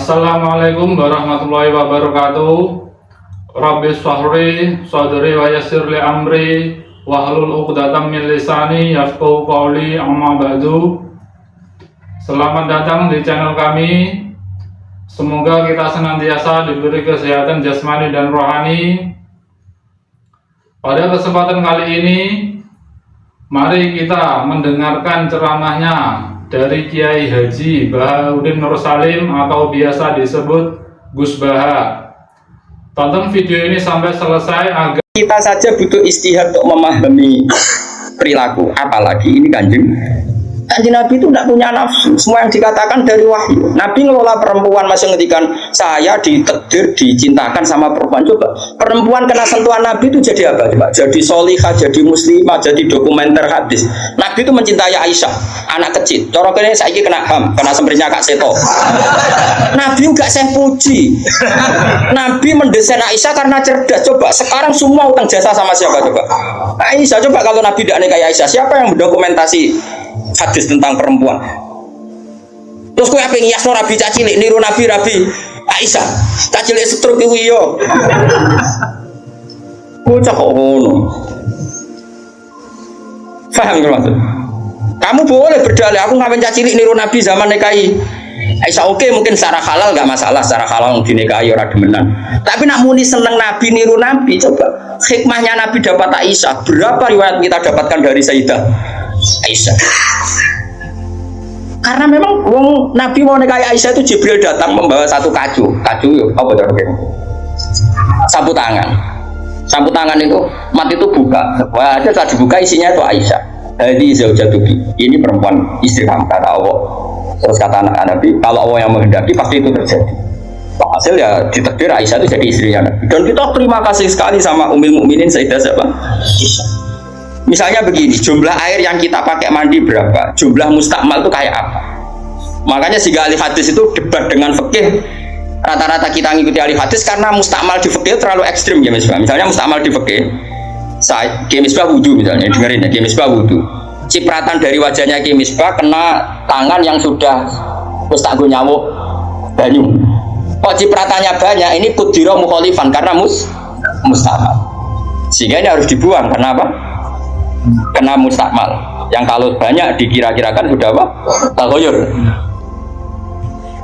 Assalamualaikum warahmatullahi wabarakatuh. Rabbi shrahli sadri wa yassir li amri wahlul 'uqdatam min lisani yafqahu qawli, amma ba'du. Selamat datang di channel kami. Semoga kita senantiasa diberi kesehatan jasmani dan rohani. Pada kesempatan kali ini, mari kita mendengarkan ceramahnya dari Kiai Haji Bahaudin Nur Salim atau biasa disebut Gus Baha. Tonton video ini sampai selesai agar kita saja butuh istihad untuk memahami perilaku, apalagi ini kanjeng Nabi itu tidak punya nafsu. Semua yang dikatakan dari wahyu. Nabi ngelola perempuan, masih ngedikan saya ditakdir dicintakan sama perempuan. Coba perempuan kena sentuhan Nabi itu jadi apa? Coba jadi solihah, jadi muslimah, jadi dokumenter hadis. Nabi itu mencintai Aisyah, anak kecil. Coroknya saya kena ham, kena sempritnya Kak Seto. Nabi enggak saya puji. Nabi mendesain Aisyah karena cerdas. Coba sekarang semua utang jasa sama siapa? Coba Aisyah. Coba kalau Nabi tidak nikahi Aisyah, siapa yang mendokumentasi hadis tentang perempuan? Terus kowe ape ngiyasno Rabi cacilik niru Nabi Aisyah. Cacilik setruk iku yo. Bocah kok ngono. Paham ya maksud? Kamu boleh berdalih aku ngapain cacilik niru Nabi zaman nikahi Aisyah. Oke, mungkin secara halal enggak masalah, secara halal dinikahi ora demenan. Tapi nak muni seneng Nabi niru Nabi, coba hikmahnya Nabi dapat Aisyah. Berapa riwayat kita dapatkan dari Sayyidah Aisyah? Karena memang Nabi mau nikahi Aisyah itu Jibril datang membawa satu kacu yuk, apa itu? Sapu tangan itu mat itu buka. Wah, ada setelah dibuka isinya itu Aisyah. Jadi zaujatuki, ini perempuan istri kamu kata Allah. Terus kata anak Nabi, kalau Allah yang menghendaki pasti itu terjadi. Hasil ya ditakdir Aisyah itu jadi istrinya Nabi. Dan kita terima kasih sekali sama Ummul Mukminin Sayyidah siapa? Aisyah. Misalnya begini, jumlah air yang kita pakai mandi berapa? Jumlah mustakmal itu kayak apa? Makanya jika ahli hadis itu debat dengan fikih, rata-rata kita ngikuti ahli hadis karena mustakmal di fikih terlalu ekstrim ya misbah. Misalnya mustakmal di fikih, Ki Misbah wudu misalnya, dengerin ya, Ki Misbah wudu. Cipratan dari wajahnya Ki Misbah kena tangan yang sudah mustaqgo nyawuk banyu. Kok cipratannya banyak, ini kudiro mukhalifan karena mustakmal. Sehingga ini harus dibuang, karena apa? Kena mustakmal. Yang kalau banyak dikira-kirakan sudah apa? Tagoyur.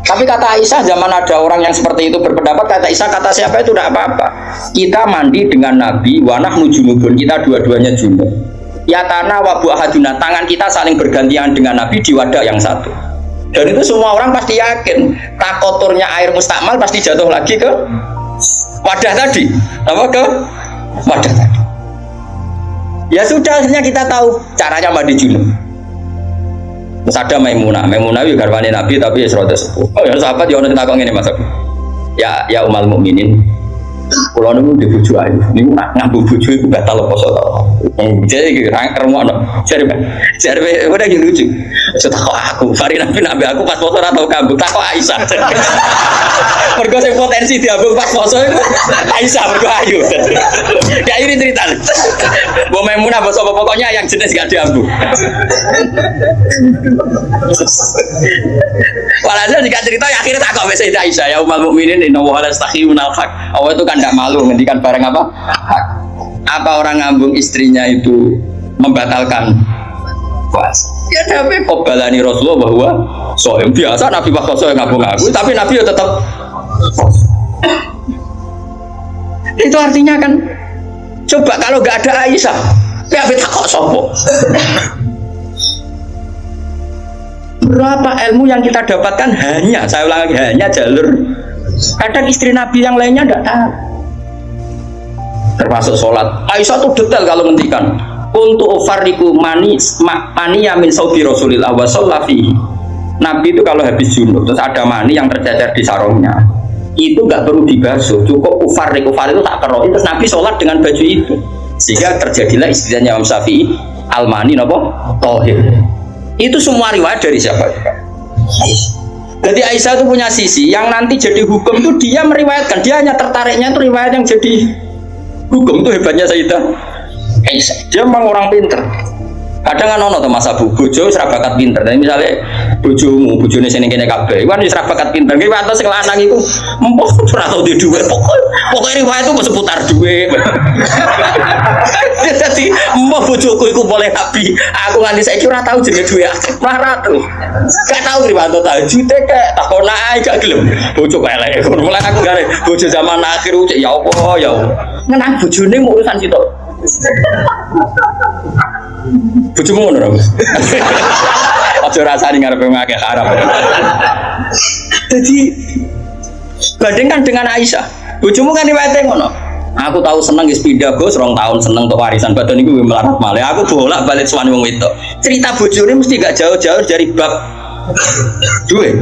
Tapi kata Aisyah, zaman ada orang yang seperti itu berpendapat, kata Aisyah, kata siapa itu tidak apa-apa. Kita mandi dengan Nabi, wanah nujumubun, kita dua-duanya junub. Ya tanah wabu ahaduna, tangan kita saling bergantian dengan Nabi di wadah yang satu. Dan itu semua orang pasti yakin, tak kotornya air mustakmal pasti jatuh lagi ke wadah tadi. Apa ke wadah tadi? Ya sudah, akhirnya kita tahu caranya mandi junub. Terus ada Maimunah itu garwane Nabi tapi ya serota sepuh. Oh ya sahabat ya ono takon ngene Mas. Ya Ummul Mukminin. Kula niku di bojo ayu. Niku ngambung bojo iku batal poso to. Jadi iki rangkermono. Jare udah iki lucu. Aja takok aku, Fari Nabi aku pas poso ora tau ngambung, takok Aisyah. Mergo sing potensi diambung pas poso iku Aisyah mergo ayu. Ya ini cerita. Mbok Maimunah basa pokoknya yang jenis gak diambung. Walhasil jika cerita ya akhirnya takok wis Aisyah ya Ummul Mukminin inna wa la yastakhiyun al-haq. Allah itu kan tidak malu ngendikan barang apa? Hak. Apa orang ngambung istrinya itu membatalkan puasa? Ya tapi kobalani Rasulullah bahwa soem biasa Nabi pas poso ngambung aku, tapi Nabi ya tetap itu artinya kan coba kalau nggak ada Aisyah ya takok sopo. Berapa ilmu yang kita dapatkan hanya, saya ulang lagi, hanya jalur. Kadang istri Nabi yang lainnya tidak tahu. Termasuk sholat. Aisyah itu detail kalau ngendikan. Untuk farriku mani yamin saudi Rasulillah wa shallafi. Nabi itu kalau habis junub terus ada mani yang tercecer di sarungnya, itu nggak perlu dibasuh, cukup ufar itu tak keroh. Terus Nabi sholat dengan baju itu, sehingga terjadilah istilahnya Imam Syafi'i al-mani nopo tohir. Itu semua riwayat dari siapa? Jadi Aisyah itu punya sisi yang nanti jadi hukum itu dia meriwayatkan, dia hanya tertariknya itu riwayat yang jadi hukum. Itu hebatnya Sayyidah Aisyah. Dia memang orang pinter. Kadang kan ono to Mas Abu, bojo wis ra bakat pinter. Tapi misale bojone sing kene kabeh, iku wis ra bakat pinter. Ki wates sing lanang iku empoh ora tau di dhuwit. Pokoke riwayat itu seputar dhuwit. Jadi empoh bojoku iku boleh nabi. Aku nganti saiki ora tau jenenge dhuwit akeh. Ora tau. Gak tau riwayat tahajud kek takon ae gak gelem. Bojo elek. Mulai aku gare bojo zaman akhir ya Allah ya Allah. Ngenang bojone mau urusan sitok. Bojomu ngono ora, Mas? Aja rasane ngarepe ngakeh haram. Jadi bandingkan dengan Aisyah. Bojomu kan riwayate ngono. Aku tahu seneng wis pindah Gus 2 tahun seneng untuk warisan badan niku melarat malih. Aku bolak-balik suwani wong wedok. Cerita bojone mesti gak jauh-jauh dari bab duwe.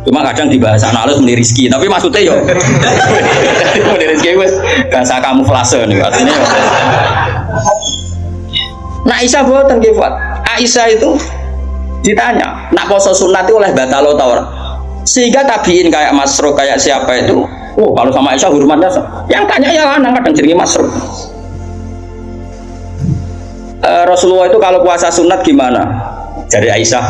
Cuma kadang di bahasa halus meni rezeki, tapi maksudnya yo meni rezeki wis bahasa kamuflase nih artinya. Nah Aisyah boten nggih, Fuad. Aisyah itu ditanya, nak poso sunat itu oleh batalo ta ora? Sehingga tabiin kayak Masruq kayak siapa itu, oh kalau sama Aisyah hormatnya yang tanya ya lanang kadang jenenge Masruq. Rasulullah itu kalau puasa sunat gimana? Dari Aisyah,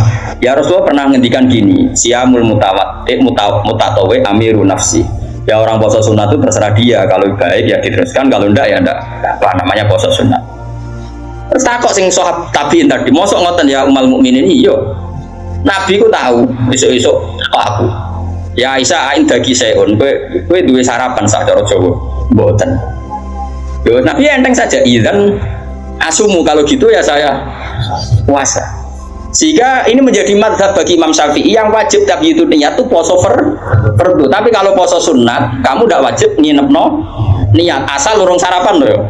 ya Rasulullah pernah ngendikan gini, siamul mutatawe amiru nafsi. Ya orang puasa sunat itu terserah dia, kalau baik ya diteruskan, kalau enggak ya enggak. Apa namanya puasa sunat? Terus takok sing sahab tabiin tadi, mosok ngoten ya umal mukminin iya. Nabi ku tahu, esuk-esuk aku. Ya Aisyah ain dagi seun, kowe duwe sarapan sak cara Jawa. Mboten. Yo Nabi enteng saja idzan asumu kalau gitu ya saya puasa. Sehingga ini menjadi madhab bagi Imam Syafi'i yang wajib tapi itu niat itu poso fardu. Tapi kalau poso sunat, kamu tidak wajib nginepno niat asal lurung sarapan loh.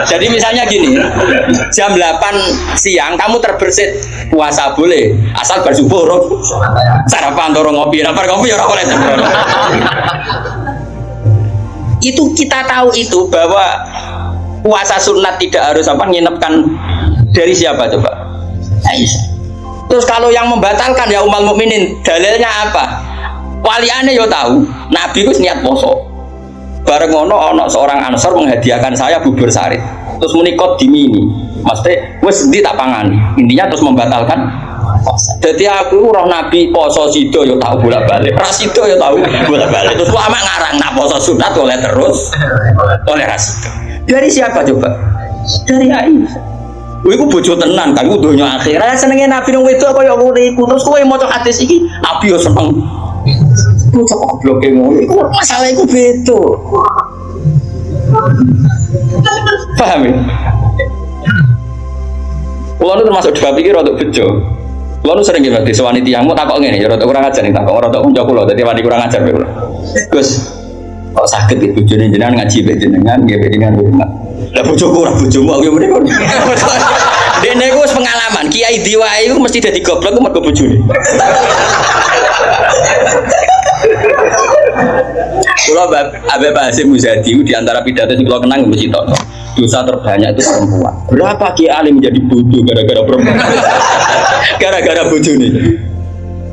Jadi misalnya gini, jam 8 siang kamu terbersit puasa boleh, asal bersubuh sarapan dorong ngopi, lapar ngopi ya boleh. Itu kita tahu itu bahwa puasa sunat tidak harus apa nginepkan dari siapa coba? Aisyah. Terus kalau yang membatalkan ya umal mukminin, dalilnya apa? Waliane yo tahu, Nabi wis niat poso. Bareng ono seorang Ansor menghadiahkan saya bubur sari. Terus menikot dimini, maksudnya wis ndi tak pangani. Intinya terus membatalkan. Jadi aku roh Nabi poso sido yo tahu bolak-balik, ras sido yo tahu bolak-balik. Terus lama ngarang nak poso sunat oleh terus oleh ras. Dari siapa coba? Dari Aisyah. Iku bojo tenan kan donya akhir. Senenge Nabi nang wedok kaya ngono iku. Terus kowe maca hadis iki, Nabi yo seneng. Bocah goblok ngono iku masalah iku beda. Paham ya? Kulo termasuk dua pikir untuk bejo. Kulo sering nggih disewani tiyangmu takok ngene, ya rada kurang ajar nih takok ora tok kanca kulo dadi wani kurang ajar kulo. Gus, kok sakit iki bojone jenengan ngaji mbek jenengan nggih mbek jenengan hormat. Lah bojoku ora bojomu aku mrene kok. Dene iku wis pengalaman, kiai diwae iku mesti dadi goblok mergo bojone. Kulo Abe Basim Muzadi di antara pidato yang kulo kenang mesti tok. Dosa terbanyak itu perempuan. Berapa kiai alim menjadi bodoh gara-gara perempuan? Gara-gara bojone.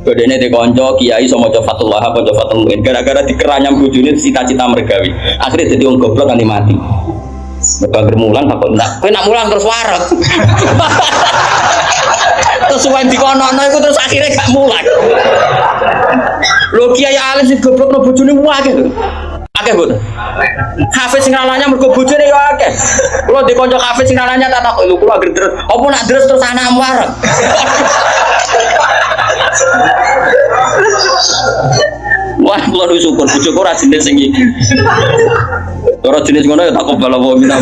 Bedene di konco kiai sama maca Fatullah apa maca Fatul Muin gara-gara dikeranyam bojone cita-cita mergawi. Akhirnya jadi wong goblok nganti mati. Mereka mulang takut enggak. Kowe nak mulang terus warak. Terus suwen dikono-ono iku terus akhirnya gak mulang. Lho kiai alim sing goblokno bojone akeh lho. Akeh mboten. Hafiz sing nalanya mergo bojone ya akeh. Kulo di kanca hafiz sing nalanya tak takok lho kulo anggere terus. Apa nak terus anakmu warak? Wah, kulo syukur bojoku ora jenis sing iki. Ora jenis ngono ya tak kobal apa minam.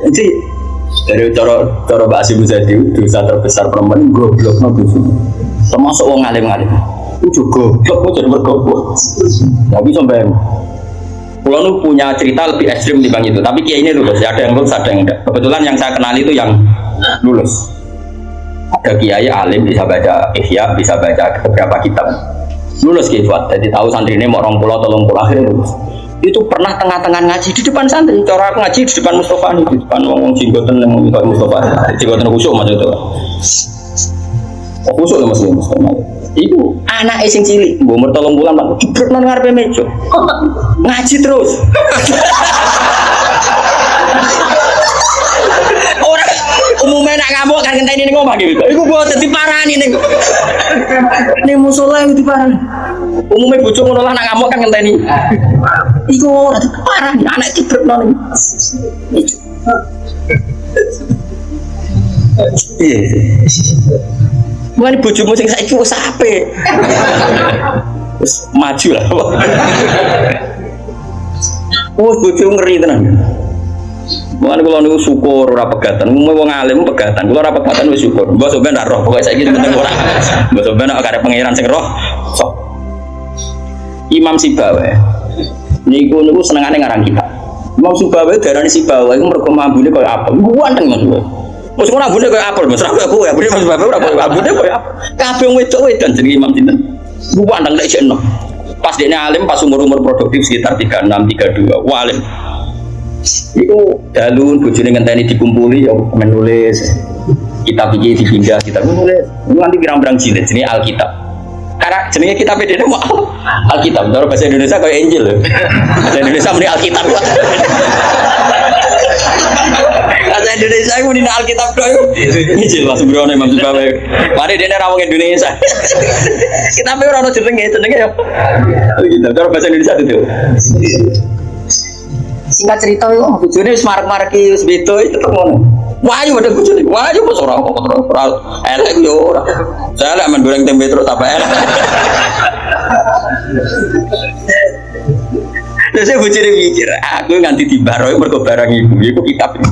Jadi dari cara Mbak Asim Muzadi dosa terbesar perempuan goblokno bojone. Termasuk wong alim-alim. Itu goblok kok jadi bergoblok. Enggak bisa bayang. Kulo nu punya cerita lebih ekstrim dibanding itu, tapi kiai ini lulus, ada yang lulus, ada yang enggak. Kebetulan yang saya kenal itu yang lulus. Ada kiai alim bisa baca Ihya, bisa baca beberapa kitab. Lulus kiai Fuad, jadi tahu santri ini mau 20 atau 30 akhirnya lulus. Itu pernah tengah-tengah ngaji di depan santri, cara aku ngaji di depan Mustafa nih, di depan ngomong jenggoten yang ngomong Mustafa, jenggoten khusyuk macam itu. Khusyuk ya mas Mustafa. Iku anak sing cilik, umur 3 bulan Pak, jebrek nang ngarepe meja. Ngaji terus. kan ngenteni ning omah gitu. Iku mboten diparani ning. Ning musala iku diparani. Umume bojo ngono lah nak ngamuk kan ngenteni. Iku ora diparani, anak dibrekno ning. Iya. Mulane bojomu sing saiki wis apik. Wis maju lah. Bojo ngeri tenan. Mulane kula niku syukur ora pegatan. Wong alim pegatan. Kula ora pegatan wis syukur. Mbok sampeyan ndak roh pokoke saiki penting ora. Mbok sampeyan nek arep pangeran sing roh. Sok. Imam Sibawa. Niku senengane ngarang kitab. Imam Sibawa darani Sibawa iku mergo mambune koyo apa? Ganteng Mas. Wis ora ambune koyo apel, Mas. Ora koyo ambune Mas Bapak ora koyo ambune koyo apa. Kabeh wedok-wedan jenenge Imam sinten. Ganteng lek jeno. Pas dekne alim pas umur-umur produktif sekitar 36 32. Alim. Iku dalun bojone ngenteni dikumpuli ya menulis kitab iki dipindah kitab nulis. Nanti pirang-pirang jilid jenenge Alkitab. Karena jenenge kitab dene mau Alkitab. Cara bahasa Indonesia koyo Injil lho. Bahasa Indonesia muni Alkitab. Bahasa Indonesia muni Alkitab koyo Injil Mas Brono Imam Sibawa. Mari dene ra wong Indonesia. Kitabe ora ono jenenge ya. Alkitab. Cara bahasa Indonesia itu. Singkat cerita itu, bojone wis marek-mareki wis beda itu ngono. Wayu ada bojone, wayu kok ora elek yo ora. Saya lek men goreng tempe terus apa elek. Terus bojone mikir, aku nganti dibaroki mergo barang iku kitab ini.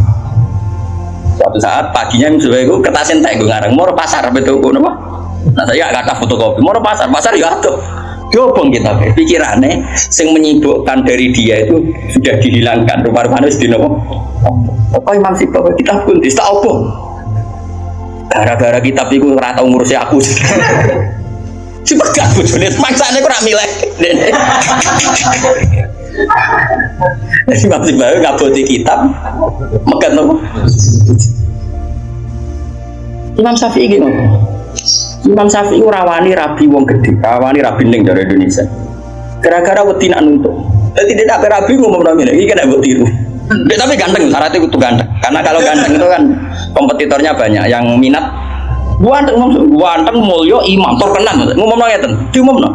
Suatu saat paginya misalnya itu kertas entek gue ngarang, mau pasar betul gue nama. Nah saya gak kata fotokopi, mau pasar ya tuh. Diobong kita, pikirannya yang menyibukkan dari dia itu sudah dihilangkan. Rupa-rupanya harus dinopo. Apa Imam Sibawa kita pun tidak obong. Gara-gara kitab itu rata ngurusnya aku. Cuma gak bujurnya, maksanya aku nak milih. Imam Sibawa gak boti kitab, megat nopo. Imam Syafi'i gitu. Imam Syafi'i rawani rabi wong gede, rawani rabi ning dari Indonesia. Gara-gara wedi nak nuntut. Dadi tidak rabi ngomong ngene iki kena mbok tiru. Tapi ganteng, syaratnya itu ganteng. Karena kalau ganteng itu kan kompetitornya banyak yang minat. Ganteng mulya imam terkenal. Ngomongno ngeten, diumumno.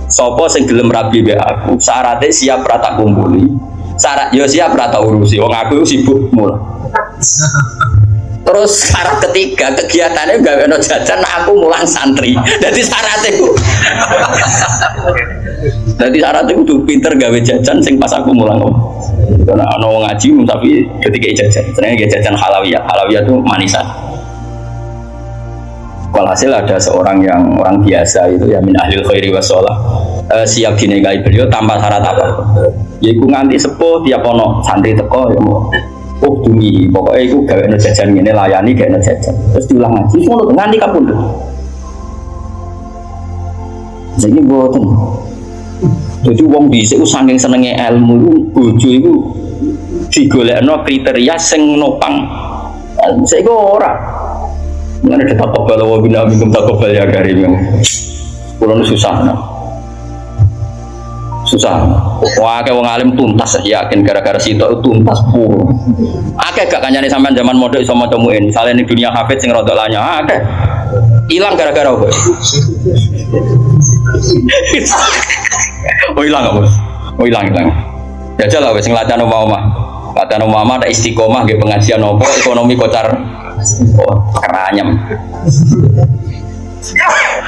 Sapa sing gelem rabi mbek aku, syaratnya siap ra tak kumpuli. Syarat yo siap ra tak urusi. Wong aku sibuk mula. Terus syarat ketiga kegiatannya gawe no jajan, aku mulang santri. Jadi syaratnya jadi syaratnya kudu pinter gawe jajan sing pas aku mulang. Karena ono ngaji tapi ketika jajan, ternyata jajan halawiyah itu manisan. Walhasil ada seorang yang orang biasa itu ya min ahlil khairi wassalah, siap dinegai beliau tanpa syarat apa. Yaiku nganti sepuh tiap ono santri teko ya mau. Oh dumi, pokoknya itu gawe no jajan ini layani gawe no jajan. Terus diulang ngaji, semua nganti kapun tuh. Jadi boten. Jadi wong bisa saking senenge ilmu bojo itu digolekno kriteria sing nopang. Saiki ora. Ngene ditakobal wa bina minkum takobal ya karim. Kulo susah. Susah. Wah, kayak wong alim tuntas yakin gara-gara sitok tuntas pur. Akeh gak kancane sampean zaman model iso maca muin. Misale ning dunia hafid sing rodok lanya, akeh. Hilang gara-gara apa? Oh hilang apa? Oh hilang. Jajal lah wis nglacak omah-omah. Latihan omah ada istiqomah nggih pengajian apa ekonomi kocar. Oh, keranyam.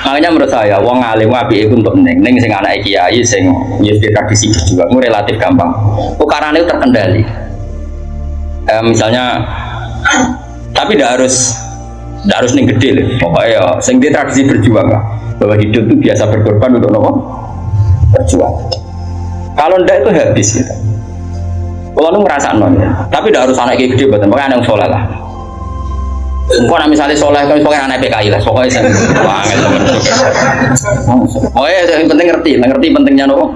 Makanya menurut saya, wong alim apik iku untuk neng sing anak kiai sing nyebut tradisi juga, itu relatif gampang. Ukarane itu terkendali. Misalnya, tapi tidak harus neng gede loh. Pokoknya ya, sing dia tradisi berjuang lah. Bahwa hidup itu biasa berkorban untuk nopo berjuang. Kalau ndak itu habis gitu. Kalau nu ngerasa ya. Tapi tidak harus anak kiai gede, betul. Pokoknya anak yang soleh lah. Pokoknya misalnya soleh, pokoknya anak PKI lah, pokoknya saya banget teman. Pokoknya yang penting ngerti pentingnya nopo.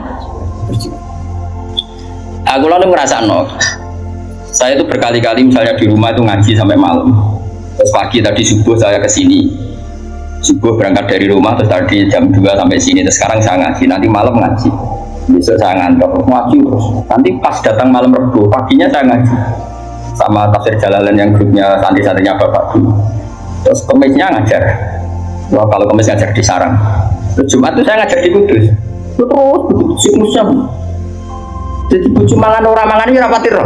Aku lalu ngerasa saya itu berkali-kali misalnya di rumah itu ngaji sampai malam. Terus pagi tadi subuh saya kesini, subuh berangkat dari rumah terus tadi jam 2 sampai sini. Terus sekarang saya ngaji, nanti malam ngaji. Besok saya ngantor ngaji terus. Nanti pas datang malam Rabu, paginya saya ngaji. Sama tafsir Jalalain yang grupnya santri-santrinya Bapak dulu. Terus kemisnya ngajar. Wah, kalau kemis ngajar di Sarang. Terus Jumat itu saya ngajar di Kudus. Terus siklusnya. Jadi bojo mangan ora mangan iki rapati ro.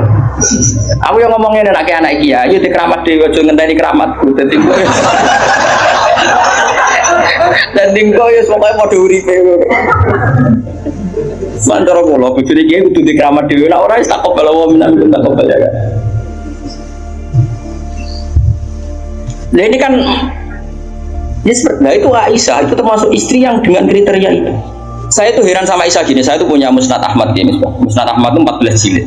Aku yang ngomongin anak iki ya, ayo dikeramat dhewe aja ngenteni keramatku. Dadi kowe. Dadi kowe wis pokoke padha uripe. Mandoro kula bojone iki kudu dikeramat dhewe, nek ora wis tak kobal wa minan tak kobal ya. Nah ini kan nah itu Aisyah itu termasuk istri yang dengan kriteria itu. Saya tuh heran sama Aisyah gini, saya tuh punya Musnad Ahmad gini, Musnad Ahmad itu 14 jilid.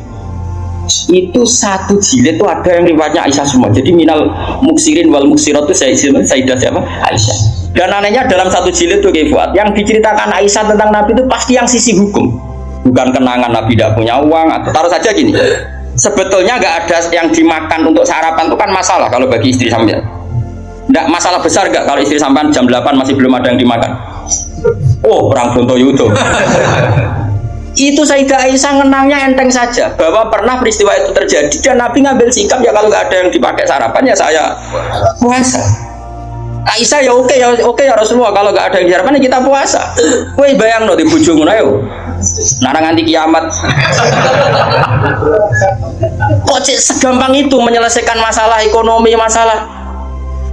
Itu satu jilid tuh ada yang riwayatnya Aisyah semua. Jadi minal muksirin wal muksirat itu Sayyidah siapa? Aisyah. Dan anehnya dalam satu jilid tuh Fuad, yang diceritakan Aisyah tentang Nabi itu pasti yang sisi hukum, bukan kenangan Nabi tidak punya uang atau taruh saja gini. Sebetulnya nggak ada yang dimakan untuk sarapan itu kan masalah kalau bagi istri sampean. Nggak masalah besar nggak kalau istri sampean jam 8 masih belum ada yang dimakan. Oh, perang Brontoyudo. Itu Sayyidah Aisyah ngenangnya enteng saja bahwa pernah peristiwa itu terjadi dan Nabi ngambil sikap ya kalau nggak ada yang dipakai sarapan ya saya puasa. Aisyah ya oke ya Rasulullah kalau nggak ada yang sarapan ya kita puasa. Kowe bayang no di bojomu ayo. Narang nganti kiamat. Kok segampang itu menyelesaikan masalah ekonomi masalah.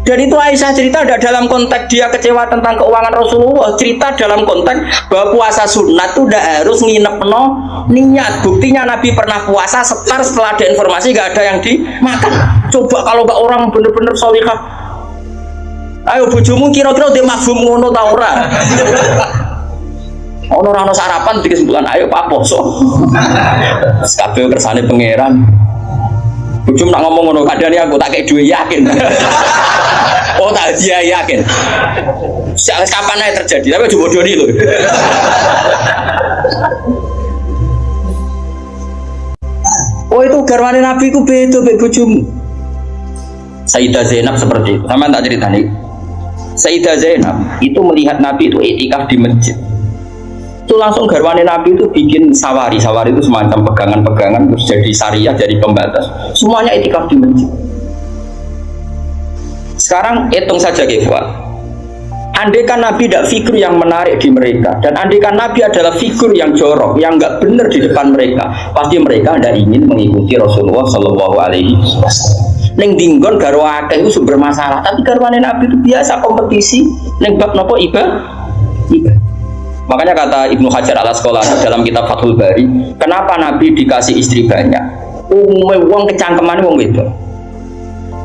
Dan itu Aisyah cerita ada dalam konteks dia kecewa tentang keuangan Rasulullah, cerita dalam konteks bahwa puasa sunat itu udah harus nginep niat. Buktinya Nabi pernah puasa setelah ada informasi gak ada yang dimakan. Coba kalau gak orang bener-bener sholihah, ayo bojomu kira-kira dia mafhum ngono ta ora? Ono sarapan di kesimpulan ayo Pak poso. Kabeh kersane pangeran. Bujum nak ngomong ngono kadane aku tak kei duwe yakin. Oh tak dia yakin. Kapan aja terjadi, tapi coba doni loh. Oh itu garwane Nabi ku beda mbek bojomu. Sayyidah Zainab seperti itu. Sama tak cerita nih. Sayyidah Zainab itu melihat Nabi itu iktikaf di masjid. Itu langsung garwane Nabi itu bikin sawari itu semacam pegangan-pegangan terus jadi syariah, jadi pembatas semuanya iktikaf di masjid. Sekarang hitung saja Fuad, andai kan Nabi tidak figur yang menarik di mereka dan andai kan Nabi adalah figur yang jorok yang nggak benar di depan mereka, pasti mereka tidak ingin mengikuti Rasulullah Shallallahu Alaihi Wasallam. Neng dinggon garwa akeh itu sumber masalah, tapi garwane Nabi itu biasa kompetisi neng bab nopo ibadah. Makanya kata Ibnu Hajar al Asqalani dalam kitab Fathul Bari, kenapa Nabi dikasih istri banyak? Umumnya wong kecangkeman wong itu,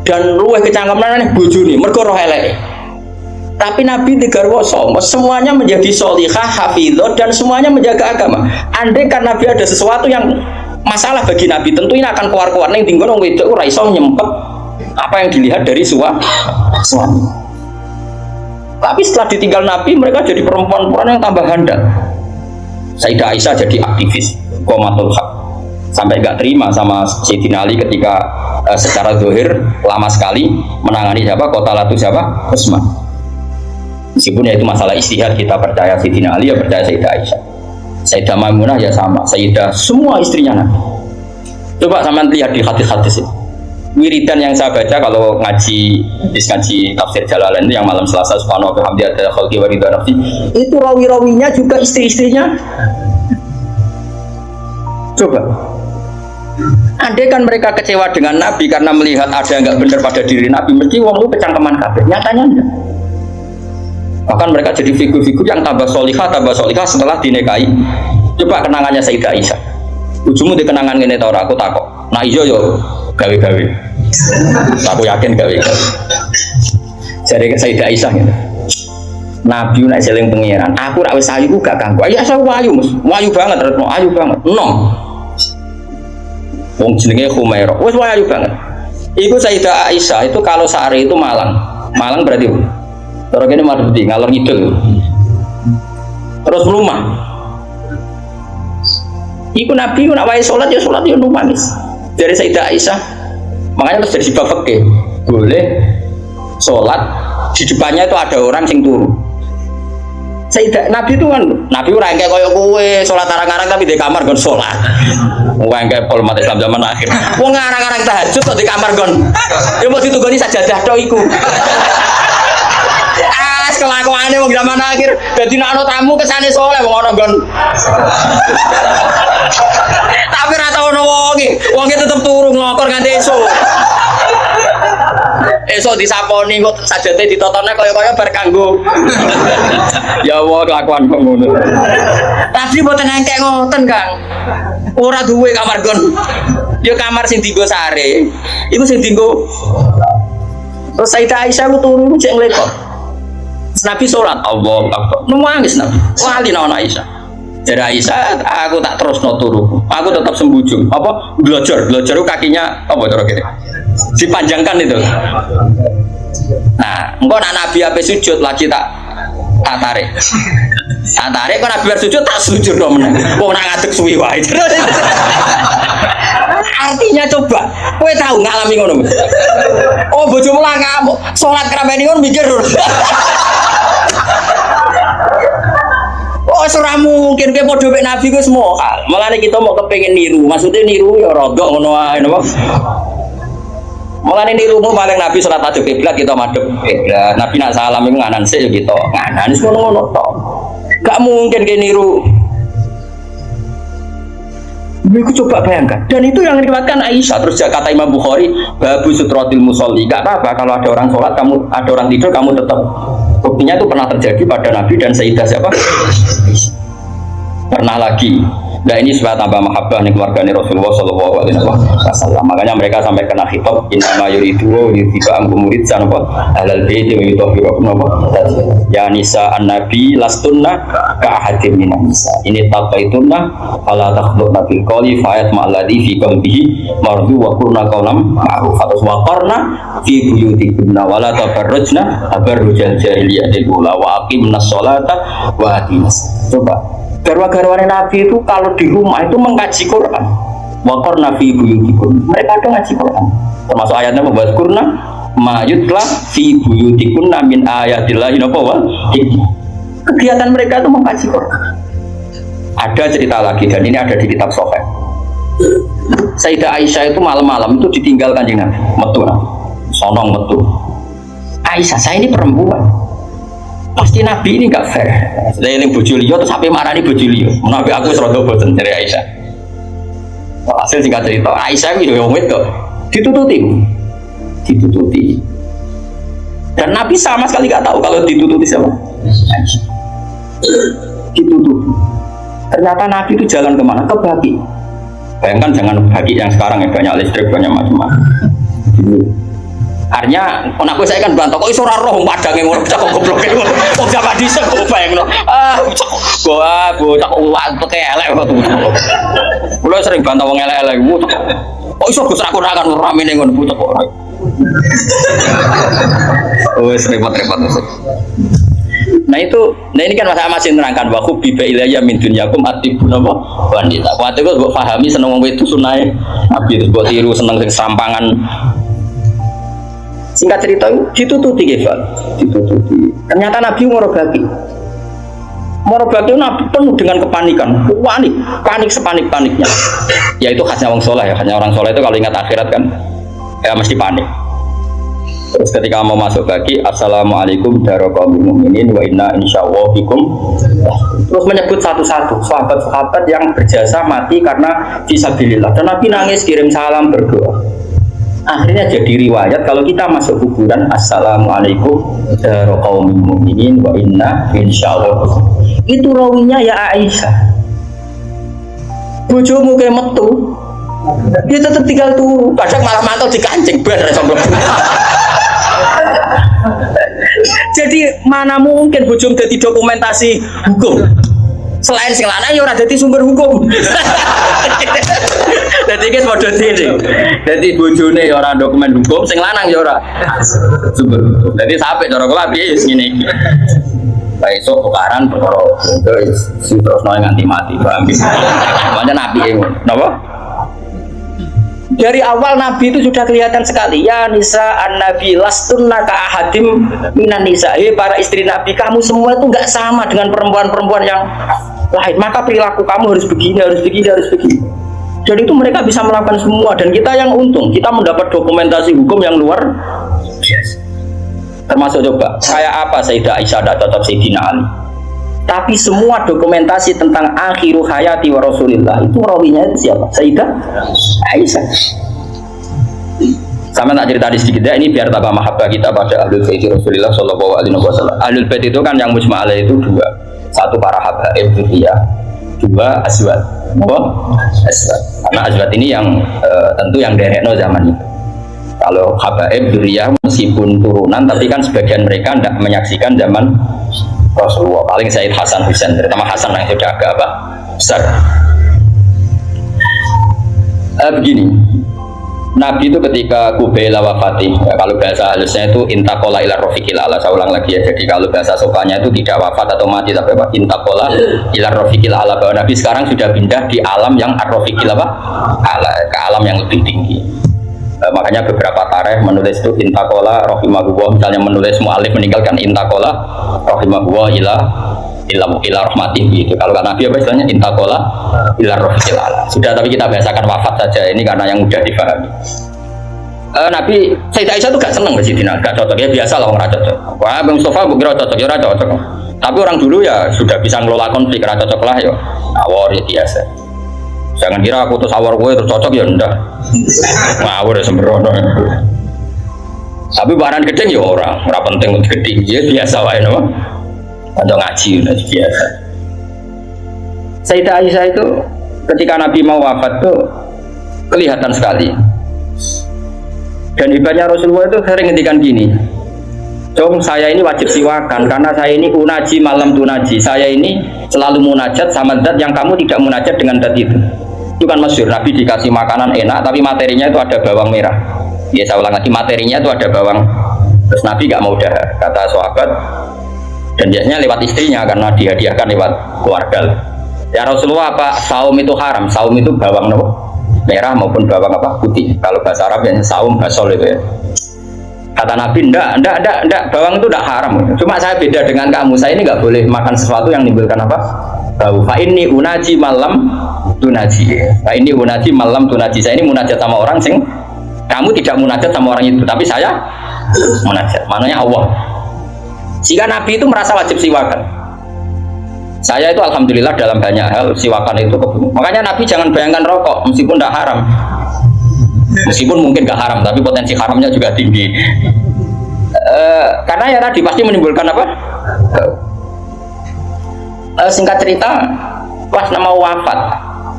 dan luwih kecangkeman bojone mergo roh eleke. Tapi Nabi digarwa semuanya menjadi sholihah, hafizah dan semuanya menjaga agama. Andai kan Nabi ada sesuatu yang masalah bagi Nabi, tentu ini akan keluar-keluar ning dinggon wong wedok ora iso nyempet apa yang dilihat dari suami. Tapi setelah ditinggal Nabi, mereka jadi perempuan-perempuan yang tambah handal. Sayyidah Aisyah jadi aktivis qomatul haq, sampai nggak terima sama Sayyidina Ali ketika secara zahir lama sekali menangani siapa Qatalatu siapa Utsman. Meskipun ya itu masalah istihad, kita percaya Sayyidina Ali ya percaya Sayyidah Aisyah. Sayyidah Maimunah ya sama, Sayyidah semua istrinya Nabi. Coba sama lihat di hadis-hadis ini. Wiridan yang saya baca kalau ngaji tafsir Jalalain itu yang malam Selasa subhanahu wa ta'ala ada khalqi wa ridha nafsi, itu rawi-rawinya juga istri-istrinya. Coba andai kan mereka kecewa dengan Nabi karena melihat ada yang nggak benar pada diri Nabi, mesti wong lu kecangkeman kabeh. Nyatanya enggak. Bahkan mereka jadi figur-figur yang tambah solihah setelah dinikahi. Coba kenangannya Sayyidah Aisyah. Ujungmu di kenangan ngene ta ora, aku takok. Nah iya yo gawe-gawe. Aku yakin gawe-gawe. Jadi Sayyidah Aisyah gitu. Nabi nek seling pengiran, aku rak wis ayu gak ganggu. Ya saya wayu, Mas. Wayu banget, Retno, ayu banget. Nom. Wong jenenge Humairah. Wis wayu banget. Iku Sayyidah Aisyah itu kalau sehari itu Malang. Malang berarti terus kene Madudi ngalor ngidul. Terus rumah. Iku Nabi nak wae salat ya numanis. Dari Sayyidah Aisyah. Makanya terus jadi bab fikih. Boleh salat di depannya itu ada orang sing turu. Sayyidah Nabi itu kan Nabi ora engke koyo kowe salat arang-arang tapi di kamar kon salat. Wong kepol mati Islam zaman akhir. Wong ngarang-ngarang tahajud kok di kamar gon. Ya mau ditugoni sajadah tok iku. Kelakuane wong zaman akhir. Dadi nek ana tamu kesane soleh wong ana gon. Tapi ra tau ono wonge tetep turu nglokor nganti esuk. Esuk disaponi kok sajate ditotone kaya-kaya bar kanggo. Ya Allah kelakuan kok ngono. Tapi mboten engkek ngoten, Kang. Ora duwe kamar gon. Ya kamar sing dienggo sare. Iku sing dienggo. Terus Sayyidah Aisyah ku turu cek nglekok. Nabi sholat Allah Akbar. Nangis Nabi. Wali naon Aisyah. Jadi Aisyah, aku tak terus no turu. Aku tetap sembujung. Apa? Belajar itu kakinya apa cara gitu? Dipanjangkan itu. Nah, engkau nak Nabi apa sujud lagi tak tarik. Tak tarik kok Nabi sujud tak sujud dong menang. Kok nak ngadeg suwi wae. Artinya coba, kowe tahu ngalami ngono. Oh bojomu lah kamu salat krameni ngono mikir. Oh ora mungkin kowe padha mek Nabi ku semua. Mulane kita mau kepengin niru. Maksudnya niru ya rodok ngono wae napa. Mulane nirumu paling Nabi salat adu kiblat kita madhep kiblat. Nabi nak salam iku nganan sik ya kita. Nganan wis ngono-ngono tok. Gak mungkin kowe niru. Iku coba bayangkan, dan itu yang diriwayatkan Aisyah. Terus kata Imam Bukhari, babu sutrotil musolli. Gak apa-apa kalau ada orang sholat, kamu ada orang tidur, kamu tetap. Buktinya itu pernah terjadi pada Nabi dan Sayyidah siapa? Pernah lagi. Nah ini supaya tambah mahabbah nih keluarganya Rasulullah Shallallahu Alaihi Wasallam. Makanya mereka sampai kena khitab inama yuridu yuridu angkum murid sanapa halal bait wa yutahhiru napa ya nisa an-nabi lastunna ka ahadin minan nisa ini taqaitunna ala takhluqna bil qawli fa'at ma'alladhi fi qalbihi mardu wa qurna qawlam ma'ruf wa qarna fi buyutikunna wa la tabarrujna tabarrujal jahiliyatil ula wa aqimnas sholata wa atinas. Coba garwa-garwane Nabi itu kalau di rumah itu mengkaji Quran. Wakor Nabi buyutikum. Mereka ada ngaji Quran. Termasuk ayatnya membahas Quran. Mayutlah fi buyutikum min ayatillah inapawal. Kegiatan mereka itu mengkaji Quran. Ada cerita lagi dan ini ada di kitab Sahih. Sayyidah Aisyah itu malam-malam itu ditinggal Kanjeng Nabi. Metu, sonong metu. Aisyah, saya ini perempuan. Pasti Nabi ini enggak fair. Saya yang bojo liya terus sampai marani bojo liya. Nabi aku wis rada boten dari Aisyah. Hasil singkat cerita, Aisyah itu wong wedok ditututi. Dan Nabi sama sekali enggak tahu kalau ditututi siapa. Aisyah. Ditututi. Ternyata Nabi itu jalan kemana? Ke Baki. Bayangkan jangan Baki yang sekarang ya banyak listrik, banyak macam-macam. Artinya, anakku saya kan bantah, kok iso ora roh padange ngono, cak goblok e ngono. Kok jaman dhisik kok bayangno. Gua cak uwak peke elek kok. Kulo sering bantah wong elek-elek, kok iso Gus ra konakan ramene ngono bocah kok. Wes repot-repot. Nah ini kan masih menerangkan bahwa biba ilayya min dunyakum atibun apa wanita. Waktu itu gue pahami seneng wong itu sunai Nabi itu gue tiru seneng sing serampangan. Singkat cerita ditututi Kefal, ditututi. Ternyata Nabi Morobaki Nabi penuh dengan kepanikan, panik sepanik-paniknya. Ya itu khasnya orang soleh ya, hanya orang soleh itu kalau ingat akhirat kan, ya mesti panik. Terus ketika mau masuk Baki, assalamualaikum daraqaumil mu'minin wa inna insyaallah bikum. Terus menyebut satu-satu sahabat-sahabat yang berjasa mati karena fisabilillah. Dan Nabi nangis kirim salam berdoa. Akhirnya jadi riwayat kalau kita masuk kuburan assalamualaikum daraqaumil mu'minin wa inna insyaallah. Itu rawinya ya Aisyah. Bojomu kayak metu, dia tetap tinggal turu. Kadang malah mantau dikancing ben sombong. Jadi mana mungkin bojomu dadi dokumentasi hukum? Selain sing lanang ya ora dadi sumber hukum. Dadi iki padha dene. Dadi bojone ya ora dokumen hukum, sing lanang ya ora sumber hukum. Dadi sampe cara kula piye wis ngene iki. Lah iso tukaran perkara sing terus nganti mati, paham iki. Makanya Nabi ngono. Napa? Dari awal Nabi itu sudah kelihatan sekali ya nisa an-nabi lastunna ka ahadim minan nisa. Para istri Nabi, kamu semua itu enggak sama dengan perempuan-perempuan yang lain. Maka perilaku kamu harus begini. Dan itu mereka bisa melakukan semua, dan kita yang untung, kita mendapat dokumentasi hukum yang luar biasa. Termasuk coba, kayak apa Sayyidah Aisyah tidak cocok Sayyidina Ali. Tapi semua dokumentasi tentang akhiru hayati wa Rasulillah itu rawinya itu siapa? Sayyidah Aisyah. Sama tak cerita di sedikit ya, ini biar tambah mahabbah kita pada Ahlul Bait Rasulillah sallallahu alaihi wasallam. Ahlul Bait itu kan yang mujma' alaih itu dua. Satu para habaib dzurriyyah, dua azwaj. Azwaj. Karena azwaj ini yang tentu yang derekno zaman itu. Kalau habaib dzurriyyah meskipun turunan tapi kan sebagian mereka tidak menyaksikan zaman Rasulullah. Paling Sayyid Hasan Husain, terutama Hasan yang sudah agak besar. Begini, Nabi itu ketika Kubaila wafati, ya, kalau bahasa halusnya itu intakola ila rofiqil ala. Saya ulang lagi ya, jadi kalau bahasa sopannya itu tidak wafat atau mati, tapi apa? Intakola ila rofiqil ala, bahwa Nabi sekarang sudah pindah di alam yang ar-rofiqil apa? Ala, ke alam yang lebih tinggi. Makanya beberapa tarikh menulis itu intakola rohimahullah, misalnya menulis mu'alif meninggalkan intakola rohimahullah ila rahmatih gitu. Kalau kan Nabi apa istilahnya intakola ila rohil ala. Sudah, tapi kita biasakan wafat saja ini karena yang mudah dipahami. Nabi Sayyidah Aisyah itu gak seneng ke Sidina, gak cocok ya, biasa lah orang cocok. Wah, Bang Mustafa kira cocok ya, cocok. Tapi orang dulu ya sudah bisa ngelola konflik, cocok lah ya. Awor ya biasa. Jangan kira aku tuh awor gue terus cocok ya ndak. Ngawur ya sembrono. Tapi barang gede ya orang penting untuk gede, ya biasa wae nama. Atau ngaji udah biasa. Sayyidah Aisyah itu ketika Nabi mau wafat tuh kelihatan sekali. Dan hebatnya Rasulullah itu sering ngendikan gini, "Dong, saya ini wajib siwakan karena saya ini unaji malam tunaji. Saya ini selalu munajat sama zat yang kamu tidak munajat dengan zat itu." Itu kan masyhur, Nabi dikasih makanan enak tapi materinya itu ada bawang merah. Ya saya ulang lagi, materinya itu ada bawang. Terus Nabi gak mau dahar, kata sahabat. Dan biasanya lewat istrinya karena dihadiahkan lewat keluarga. Ya Rasulullah, apa saum itu haram? Saum itu bawang merah maupun bawang apa putih. Kalau bahasa Arab biasanya saum basol itu ya. Kata Nabi, enggak, bawang itu enggak haram. Cuma saya beda dengan kamu. Saya ini enggak boleh makan sesuatu yang menimbulkan apa? Bau. Fa ini unaji malam tunaji. Fa ini unaji malam tunaji. Saya ini munajat sama orang sing kamu tidak munajat sama orang itu, tapi saya munajat. Maknanya Allah. Jika Nabi itu merasa wajib siwakan, saya itu alhamdulillah dalam banyak hal siwakan itu kebunuh. Makanya Nabi jangan bayangkan rokok meskipun tidak haram, meskipun mungkin gak haram tapi potensi haramnya juga tinggi. Karena ya tadi pasti menimbulkan apa? Singkat cerita, pas mau wafat,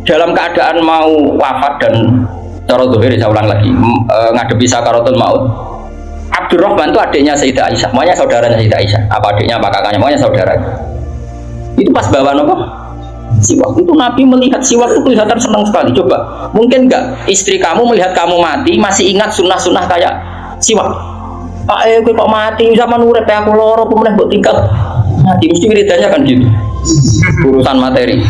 dalam keadaan mau wafat dan cara dohir, saya ulang lagi, ngadepi sakaratul maut, Abdurrahman itu adiknya Sayyidah Aisyah, makanya saudaranya Sayyidah Aisyah. Apa adiknya, apa kakaknya, makanya saudaranya. Itu pas bawa apa? Siwak. Itu Nabi melihat siwak itu kelihatan senang sekali. Coba, mungkin enggak istri kamu melihat kamu mati masih ingat sunnah-sunnah kayak siwak? Pak, kok mati zaman urip aku loro pemenang buat tinggal. Mati mesti wiridanya kan gitu. Urusan materi.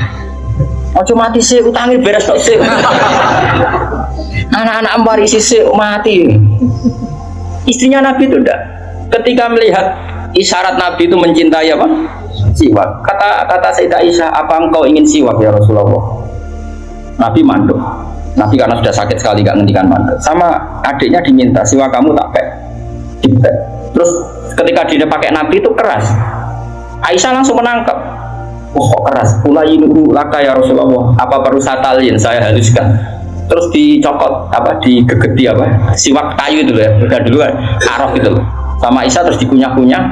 Ojo mati sih, utangin beres tok sih. Anak-anak ambarisi sih mati. Istrinya Nabi itu enggak. Ketika melihat isyarat Nabi itu mencintai apa? Siwak. Kata Sayyidah Aisyah, apa engkau ingin siwak ya Rasulullah? Nabi manduk. Nabi karena sudah sakit sekali gak ngendikan manduk. Sama adiknya diminta siwak kamu tak pek. Dipek. Terus ketika dia pakai Nabi itu keras. Aisyah langsung menangkap. Oh kok keras? Ulayinu laka ya Rasulullah. Apa perlu satalin saya haluskan? Terus dicokot apa, digegeti apa, siwak kayu itu ya, udah dulu kan arok itu sama Aisyah, terus dikunyah-kunyah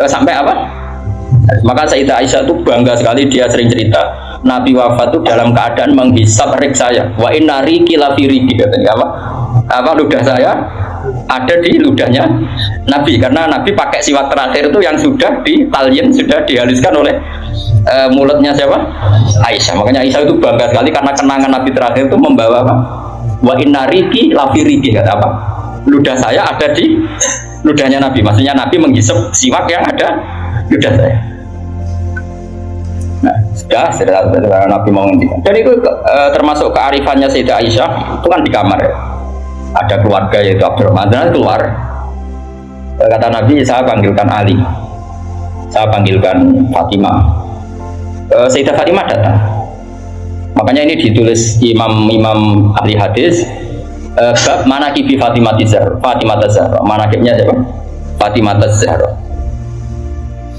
sampai apa. Maka Sayyidah Aisyah itu bangga sekali, dia sering cerita Nabi wafat itu dalam keadaan menghisap rik saya, wa inna riki lafi riki, katanya apa ludah saya ada di ludahnya Nabi, karena Nabi pakai siwak terakhir itu yang sudah ditalyin, sudah dihaluskan oleh mulutnya siapa? Aisyah. Makanya Aisyah itu bangga sekali karena kenangan Nabi terakhir itu membawa apa? Wa inna riki lafi riki, kata apa? Ludah saya ada di ludahnya Nabi. Maksudnya Nabi menghisap siwak yang ada ludah saya. Nah, sudah Nabi mau ngendikan. Dan itu termasuk kearifannya Sayyidah Aisyah, itu kan di kamar ya. Ada keluarga yaitu Abdurrahman, dan keluar. Kata Nabi, saya panggilkan Ali, saya panggilkan Fatimah. Sayyidah Fatimah datang. Makanya ini ditulis imam ahli hadis bab manaqibi Fatimah Zahra. Manaqibnya siapa? Fatimah Zahra.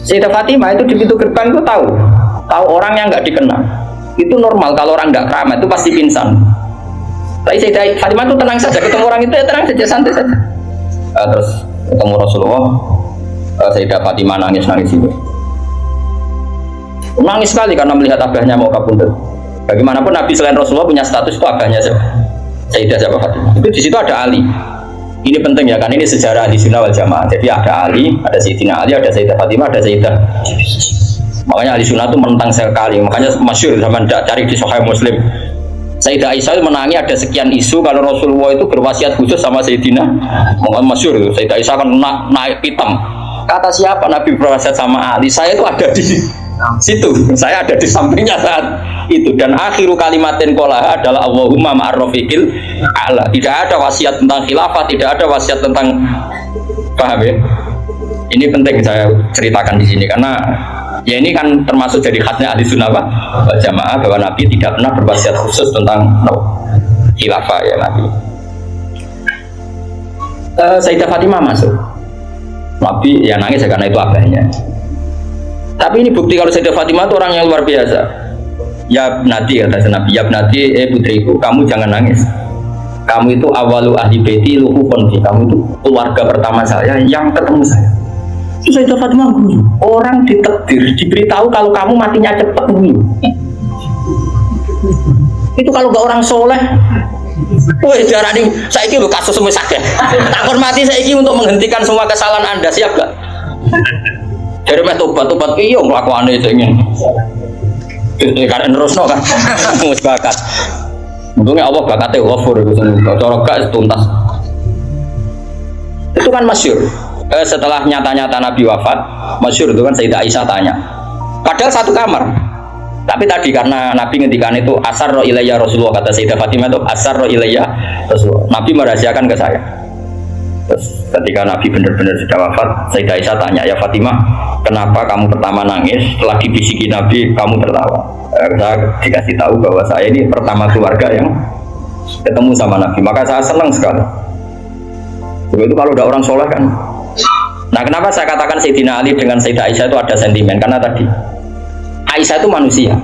Sayyidah Fatimah itu di pintu gerbang itu tahu orang yang nggak dikenal. Itu normal kalau orang nggak keramat itu pasti pingsan. Tapi Sayyidah Fatimah itu tenang saja, ketemu orang itu ya tenang saja, santai saja. Terus ketemu Rasulullah, Sayyidah Fatimah nangis itu. Nangis sekali karena melihat abahnya mau kabundut. Bagaimanapun Nabi selain Rasulullah punya status itu abahnya siapa? Sayyidah siapa Fatimah. Itu di situ ada Ali. Ini penting ya kan, ini sejarah Ahli Sunnah wal Jamaah. Jadi ada Ali, ada Sayyidina Ali, ada Sayyidah Fatimah, ada Sayyidah. Makanya Ahli Sunnah itu menentang sekali. Makanya masyhur zaman cari di Sahih Muslim. Sayyidah Aisyah itu menangi ada sekian isu kalau Rasulullah itu berwasiat khusus sama Sayyidina. Masyhur itu. Sayyidah Aisyah kan naik pitam. Kata siapa Nabi berwasiat sama Ali? Saya itu ada di situ. Saya ada di sampingnya saat itu. Dan akhiru kalimatin qolaha adalah Allahumma ma'arrafiqil a'la. Tidak ada wasiat tentang khilafah, tidak ada wasiat tentang, paham ya? Ini penting saya ceritakan di sini karena ya ini kan termasuk jadi khasnya ahli sunnah wal jamaah bahwa Nabi tidak pernah berwasiat khusus tentang khilafah ya Nabi. Sayyidah Fatimah masuk. Nabi ya nangis ya karena itu abahnya. Tapi ini bukti kalau Sayyidah Fatimah itu orang yang luar biasa. Ya Nati kata Nabi, ya Nati, putriku, kamu jangan nangis. Kamu itu awalu ahli baiti luhufun, kamu itu keluarga pertama saya yang ketemu saya. Itu Sayyidah Fatimah guyu. Orang ditakdir, diberitahu kalau kamu matinya cepat guyu. Itu kalau gak orang soleh. Woi darah ini, saya ini kasus semua sakit. Tak hormati saya ini untuk menghentikan semua kesalahan Anda, siap gak? Dari tobat iyo melakukan itu ingin. Karena terus no kan, mus bakat. Untungnya Allah bakatnya wafur itu sendiri. Kalau gak tuntas. Itu kan masyhur. Setelah nyata-nyata Nabi wafat, masyhur itu kan Sayyidah Aisyah tanya. Padahal satu kamar. Tapi tadi karena Nabi ngendikan itu asarro ilayya Rasulullah, kata Sayyidah Fatimah itu asarro ilayya Rasulullah. Nabi merahasiakan ke saya. Terus ketika Nabi benar-benar sudah wafat, Sayyidah Aisyah tanya, ya Fatimah, kenapa kamu pertama nangis? Setelah dibisiki Nabi, kamu tertawa. Saya dikasih tahu bahwa saya ini pertama keluarga yang ketemu sama Nabi. Maka saya senang sekali. Itu kalau udah orang soleh kan. Nah kenapa saya katakan Sayyidina Ali dengan Sayyidah Aisyah itu ada sentimen? Karena tadi Aisyah itu manusia,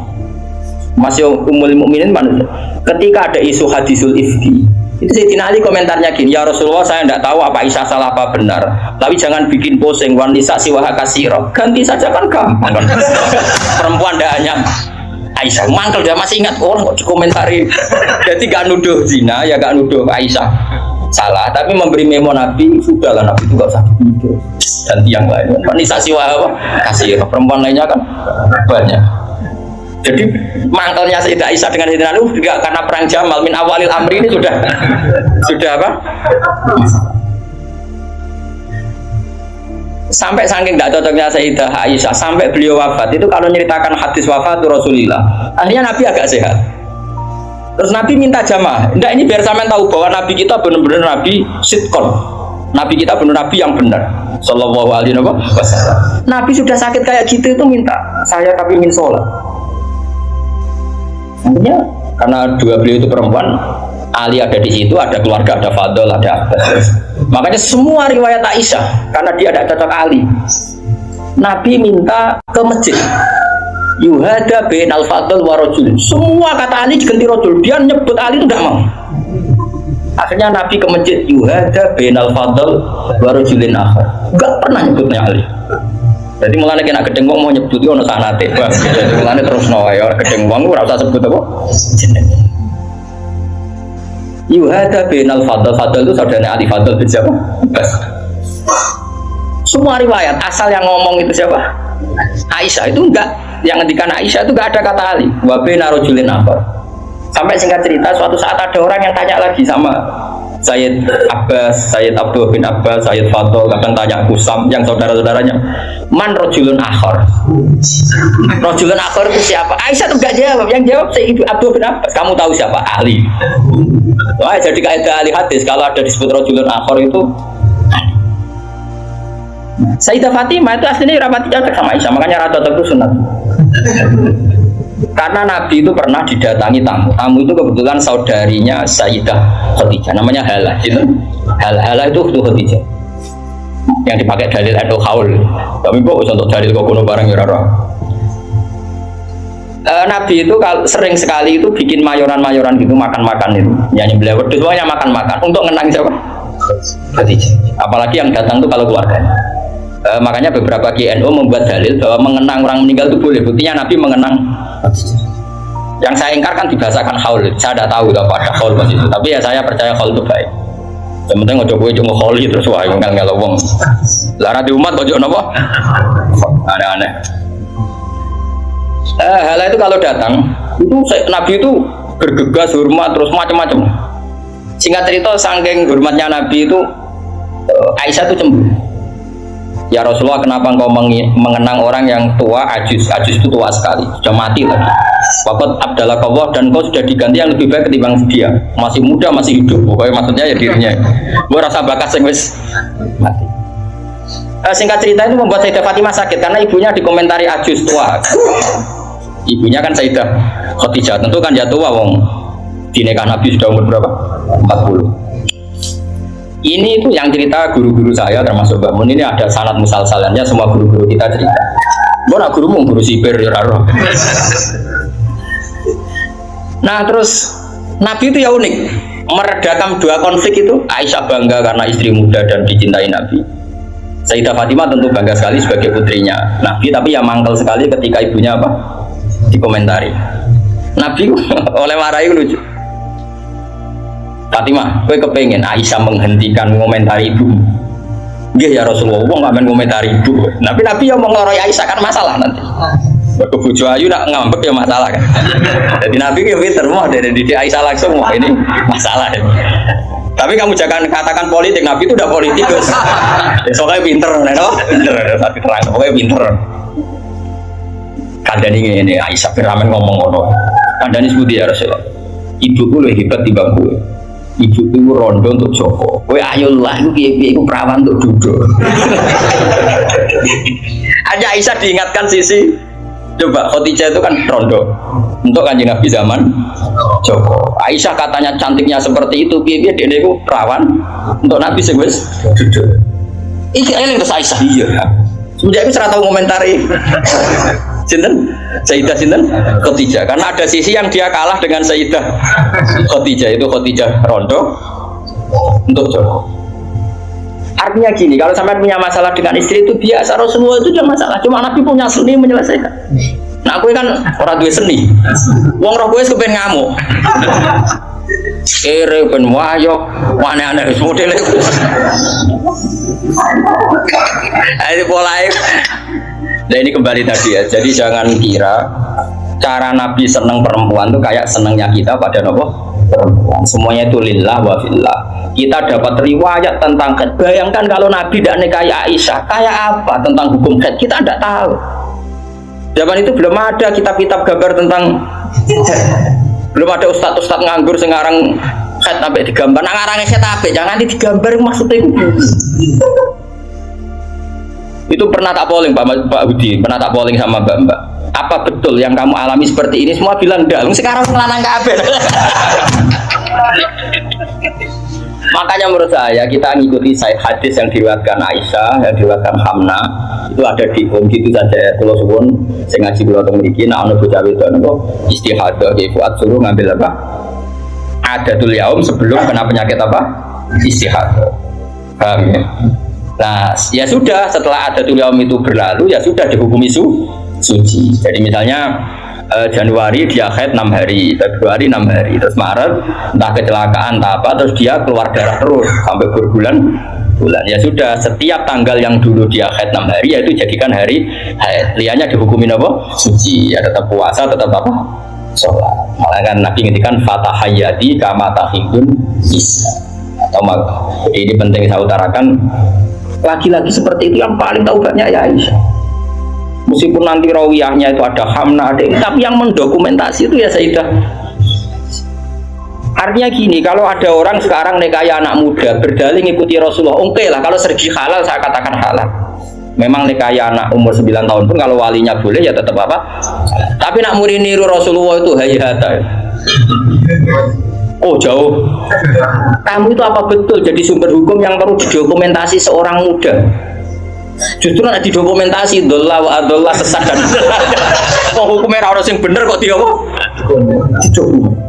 masih Ummul Mukminin manusia. Ketika ada isu hadisul ifki, itu Sayyidina Ali komentarnya gini, ya Rasulullah saya tidak tahu apa Aisyah salah apa benar, tapi jangan bikin pusing, wan nisa siwaha kasiro, ganti saja kan gampang kan. Perempuan tidak hanya Aisyah, mangkel dia masih ingat orang kok dikomentari. Jadi gak nuduh zina, ya gak nuduh Aisyah salah, tapi memberi memo Nabi, sudahlah Nabi itu gak usah mikir. Dan yang lain, wanita siwa apa? Kasih perempuan lainnya kan banyak. Jadi mangkelnya Sayyidah Aisyah dengan Sayyidina Ali juga karena perang Jamal min awalil amri ini sudah apa? Sampai saking tidak cocoknya Sayyidah Aisyah sampai beliau wafat itu kalau menceritakan hadis wafat Rasulullah, akhirnya Nabi agak sehat. Terus Nabi minta jamaah. Enggak, ini biar sampean tahu bahwa Nabi kita benar-benar Nabi sitkon. Nabi kita benar Nabi yang benar. Sallallahu alaihi wasallam. Nabi sudah sakit kayak gitu itu minta saya tapi min sholat. Akhirnya karena dua beliau itu perempuan, Ali ada di situ, ada keluarga, ada Fadl, ada Abbas. Makanya semua riwayat Aisyah karena dia ada cocok Ali. Nabi minta ke masjid. Yuhada bin al-Fadl wa rajul. Semua kata Ali diganti rajul. Dia nyebut Ali itu tidak mau. Akhirnya Nabi ke masjid Yuhada bin al-Fadl wa rajulin akhar. Enggak pernah nyebutnya Ali. Jadi mulane kena gedeng wong mau nyebut itu ono sanate. Jadi mulane terus wae ora gedeng wong ora usah sebut apa jenenge. Yuhada bin al-Fadl. Fadl itu saudaranya Ali. Fadl bin siapa? Bas. Semua riwayat asal yang ngomong itu siapa? Aisyah. Itu enggak, yang ngendikan Aisyah itu enggak ada kata Ali. Wa bina rajulin akhar. Sampai singkat cerita suatu saat ada orang yang tanya lagi sama Sayyid Abbas, Sayyid Abdul bin Abbas, Sayyid Fadl, kadang tanya Kusam yang saudara-saudaranya, man rajulun akhar. Rajulun akhar itu siapa? Aisyah itu enggak jawab, yang jawab Sayyid Abdul bin Abbas. Kamu tahu siapa? Ali. Wah, jadi kaidah ahli hadis kalau ada disebut rajulun akhar itu Sayyidah Fatimah itu aslinya rapati cocok sama Aisyah, makanya rata-rata itu sunat. Karena Nabi itu pernah didatangi tamu. Tamu itu kebetulan saudarinya Sayyidah Khadijah, namanya Hala. Itu Hala itu Khadijah. Yang dipakai dalil atau haul. Tapi kok untuk dalil kok kuno barang ya ora. Nabi itu sering sekali itu bikin mayoran-mayoran gitu, makan-makan itu. Nyanyi beliau wedhus semuanya makan-makan untuk ngenang siapa? Khadijah. Apalagi yang datang itu kalau keluarganya. Makanya beberapa KNU membuat dalil bahwa mengenang orang meninggal itu boleh. Buktinya Nabi mengenang Khadijah. Yang saya ingkar kan dibahasakan haul. Saya tidak tahu apa ada haul pas itu. Tapi ya saya percaya haul itu baik. Yang penting ojo kowe cuma kholi terus wae ngel wong. Lah di umat ojo napa? Aneh-aneh. Hal itu kalau datang itu Nabi itu bergegas hormat terus macam-macam. Singkat cerita saking hormatnya Nabi itu Aisyah itu cemburu. Ya Rasulullah, kenapa engkau mengenang orang yang tua, ajus itu tua sekali, sudah mati lagi. Waqad abdalakallah, dan kau sudah diganti yang lebih baik ketimbang dia. Masih muda, masih hidup. Pokoknya maksudnya ya dirinya. Gue rasa bakat sing wis mati. Singkat cerita itu membuat Sayyidah Fatimah sakit karena ibunya dikomentari ajus tua. Ibunya kan Sayyidah Khadijah, tentu kan ya tua wong. Di nikah Nabi sudah umur berapa? 40. Ini itu yang cerita guru-guru saya termasuk Mbak Mun, ini ada sanad musal-salannya, semua guru-guru kita cerita. Gue nak gurumu guru sipir ya raro. Nah terus Nabi itu ya unik, meredakan dua konflik itu. Aisyah bangga karena istri muda dan dicintai Nabi. Sayyidah Fatimah tentu bangga sekali sebagai putrinya Nabi, tapi ya mangkel sekali ketika ibunya apa? Dikomentari. Nabi oleh marahi lucu. Fatimah, kowe kepengen Aisyah menghentikan komentari ibu? Nggih ya Rasulullah, wong nggak komentari ibu. Nabi yang mau ngeloroi Aisyah kan masalah nanti. Bojo ayu nak ngambek ya masalah kan. Jadi Nabi ya pinter mau dari didik Aisyah langsung, wah ini masalah ya. Tapi kamu jangan katakan politik, Nabi itu udah politikus. Soalnya pinter, pinter, tapi terang, pokoknya pinter. Kandani ini Aisyah Firamen ngomong ngono. Kandani sebuti ya Rasulullah. Ibuku lebih hebat timbang gue. Ibu itu rondo untuk Joko. Kowe ayo lah, itu piye-piye itu perawan untuk duduk. Aja Aisyah diingatkan sisi. Coba Khadijah itu kan rondo untuk Kanjeng Nabi zaman Joko. Aisyah katanya cantiknya seperti itu, piye-piye dia itu perawan untuk Nabi sing wis duduk. Iki eling terus Aisyah. Iya. Semenjak itu serata komentari. Sinten? Sayyidah sinten? Khadijah. Karena ada sisi yang dia kalah dengan Sayyidah Khadijah, itu Khadijah rondo untuk Joko. Artinya gini, kalau sampai punya masalah dengan istri itu biasa, Rasulullah itu tidak masalah. Cuma Nabi punya seni menyelesaikan. Nah, aku kan orang duwe seni. Wong roh kowe kepen ngamuk. Kere ben wayo, aneh-aneh modele. Ini polahe. Nah ini kembali tadi ya, jadi jangan kira cara Nabi seneng perempuan itu kayak senengnya kita pada nopo perempuan. Semuanya itu lillah wa fillah. Kita dapat riwayat tentang khed. Bayangkan kalau Nabi tidak nikahi Aisyah, kayak apa tentang hukum khed? Kita tidak tahu. Zaman itu belum ada kitab-kitab gambar tentang belum ada ustadz-ustadz nganggur sekarang khed sampai digambar. Nah ngarangnya khed apa? Jangan digambar maksudnya itu pernah tak polling Pak Budi, pernah tak polling sama Mbak. Apa betul yang kamu alami seperti ini? Semua bilang enggak. Sekarang ngelanang kabeh. Makanya menurut saya kita ngikuti hadis yang diriwayatkan Aisyah, yang diriwayatkan Hamna, itu ada di gitu saja ya. Kalau suwun saya ngaji kula teng mriki nek ana bocah wedok niku istihadah nggih fuad suruh ngambil apa? Adatul yaum sebelum kena penyakit apa? Istihadah. Paham ya? Nah, ya sudah setelah adatul yaum itu berlalu ya sudah dihukumi suci. Jadi misalnya Januari dia haid 6 hari, Februari 6 hari, terus Maret entah kecelakaan entah apa, terus dia keluar darah terus sampai berbulan-bulan. Ya sudah, setiap tanggal yang dulu dia haid 6 hari ya itu jadikan hari haid. Liannya dihukumin apa? Suci. Ya tetap puasa, tetap apa? Sholat. Malah kan Nabi ngintikan fatahayati kama tahidun isa. Atau ini penting saya utarakan, laki-laki seperti itu yang paling tahu banyak ya Aisyah. Meskipun nanti rawiyahnya itu ada Hamna, ada ini, tapi yang mendokumentasi itu ya Sayyidah. Artinya gini, kalau ada orang sekarang nikahi anak muda berdalih ngikuti Rasulullah, oke lah, kalau segi halal saya katakan halal. Memang nikahi anak umur 9 tahun pun kalau walinya boleh ya tetap apa? Tapi nak muri niru Rasulullah itu hayata. Oh jauh. Kamu itu apa betul jadi sumber hukum yang perlu didokumentasi seorang muda? Justru nak didokumentasi dolla wa adolla sesat dan kok hukumnya ora sing bener kok dia apa? Didokumentasi.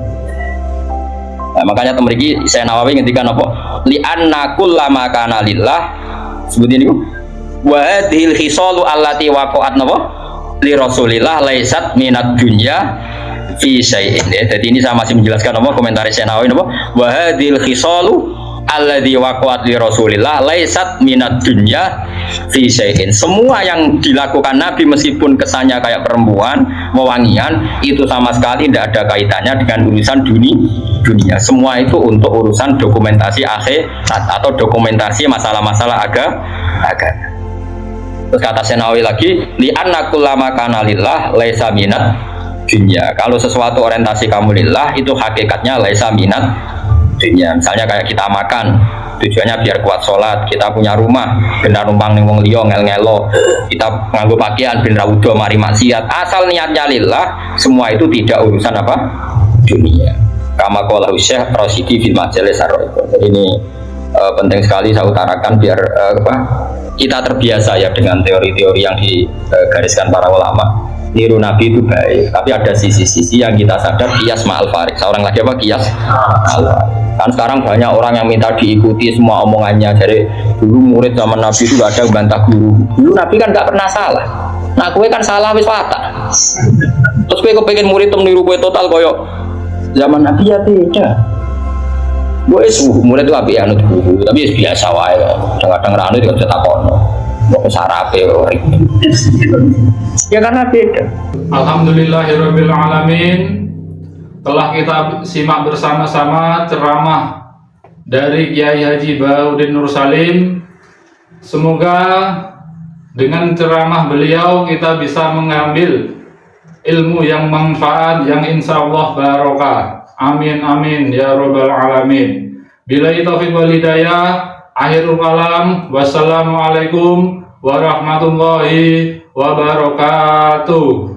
Nah, makanya temeriki saya Nawawi ngendikan apa? Li anna kullama kana lillah sebutin niku wa hadhil khisalu allati waqa'at napa li Rasulillah laisat minad dunya fi syai'in. Jadi ini saya masih menjelaskan apa komentar saya Nawawi napa wa hadhil khisalu alladzi waqa'at li Rasulillah laisat minad dunya fi syai'in. Semua yang dilakukan Nabi meskipun kesannya kayak perempuan, wewangian, itu sama sekali tidak ada kaitannya dengan urusan dunia. Semua itu untuk urusan dokumentasi akhirat atau dokumentasi masalah-masalah agama. Terus kata Senawi lagi, li anna kullama kana lillah laisa minat dunya. Kalau sesuatu orientasi kamu lillah itu hakikatnya laisa minat dunia. Misalnya kayak kita makan tujuannya biar kuat sholat, kita punya rumah benar numpang ning wong liya ngel-ngelo, kita nganggo pakaian ben ra udo mari maksiat, asal niatnya lillah, semua itu tidak urusan apa dunia. Kama qala Syekh Rasyidi fil majalis ar-ra'iqah. Ini penting sekali saya utarakan biar kita terbiasa ya dengan teori-teori yang digariskan para ulama. Niru Nabi itu baik, tapi ada sisi-sisi yang kita sadar kias ma'al farik. Seorang lagi apa kias ma'al farik. Kan sekarang banyak orang yang minta diikuti semua omongannya. Jadi dulu murid zaman Nabi itu gak ada bantah guru. Dulu Nabi kan gak pernah salah. Nah kue kan salah wis patah. Terus kue kepengen murid tuh niru kue total koyok zaman Nabi ya beda. Gue murid itu api anut guru, tapi biasa wae. Kadang-kadang ranu juga bisa takono. Mau sarape ya karena beda. Alhamdulillahirabbil alamin. Telah kita simak bersama-sama ceramah dari Kiai Haji Baudin Nur Salim. Semoga dengan ceramah beliau kita bisa mengambil ilmu yang manfaat, yang insya Allah barokah. Amin amin ya rabbal alamin. Billahi taufiq wal hidayah. Akhirul kalam. Wassalamualaikum warahmatullahi wabarakatuh.